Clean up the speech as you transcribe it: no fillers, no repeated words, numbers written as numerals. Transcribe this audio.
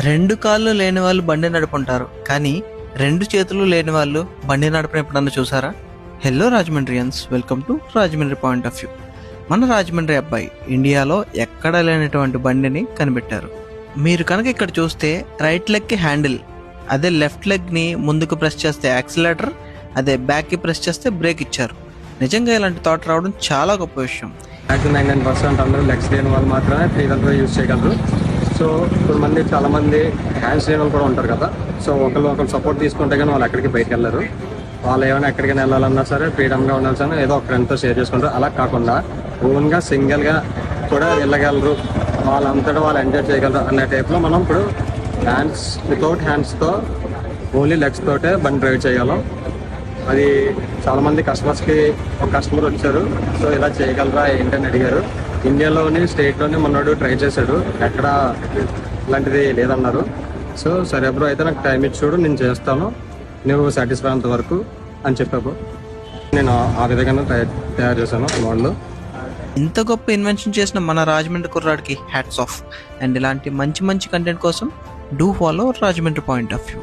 రెండు కాళ్ళు లేని వాళ్ళు బండి నడుపుంటారు, కానీ రెండు చేతులు లేని వాళ్ళు బండి నడపడం ఎప్పుడన్నా చూసారా? హలో రాజమండ్రియన్స్, welcome to Rajahmundry point of view. మన రాజమండ్రి అబ్బాయి ఇండియాలో ఎక్కడ లేనటువంటి బండిని కనిపెట్టారు. మీరు కనుక ఇక్కడ చూస్తే రైట్ లెగ్కి హ్యాండిల్, అదే లెఫ్ట్ లెగ్ని ముందుకు ప్రెస్ చేస్తే యాక్సిలేటర్, అదే బ్యాక్కి ప్రెస్ చేస్తే బ్రేక్ ఇచ్చారు. నిజంగా ఇలాంటి థాట్ రావడం చాలా గొప్ప విషయం. 99% అందరూ లెగ్స్ లేని వాళ్ళు మాత్రమే త్రీ వీలర్ యూజ్ చేయగలరు. సో కొంతమంది చాలామంది హ్యాండ్స్ లేని వాళ్ళు కూడా ఉంటారు కదా. సో ఒకరు సపోర్ట్ తీసుకుంటే కానీ వాళ్ళు ఎక్కడికి బయటకు వెళ్ళరు. వాళ్ళు ఏమైనా ఎక్కడికైనా వెళ్ళాలన్నా సరే ఫ్రీడమ్గా ఉండాల్సిన ఏదో ఒక ఫ్రెండ్తో షేర్ చేసుకుంటారు. అలా కాకుండా ఓన్గా సింగిల్గా కూడా వెళ్ళగలరు, వాళ్ళంతటా వాళ్ళు ఎంజాయ్ చేయగలరు అనే టైప్లో మనం ఇప్పుడు హ్యాండ్స్ వితౌట్ హ్యాండ్స్తో ఓన్లీ లెగ్స్ తోటే బండి డ్రైవ్ చేయగలం. అది చాలామంది కస్టమర్స్కి ఒక కస్టమర్ వచ్చారు, సో ఇలా చేయగలరా ఏంటని అడిగారు. ఇండియాలోని స్టేట్లోని మనోడు ట్రై చేశాడు, ఎక్కడ ఇలాంటిది లేదన్నారు. సో సరే బ్రో, అయితే నాకు టైం ఇచ్చి చూడు, నేను చేస్తాను, నువ్వు సాటిస్ఫై అంత వరకు అని చెప్పావు. నేను ఆ విధంగా తయారు చేశాను మోడల్. ఇంత గొప్ప ఇన్వెన్షన్ చేసిన మన రాజమండ్రి కుర్రాడికి హ్యాట్స్ ఆఫ్. అండ్ ఇలాంటి మంచి కంటెంట్ కోసం do follow Rajahmundry point of view.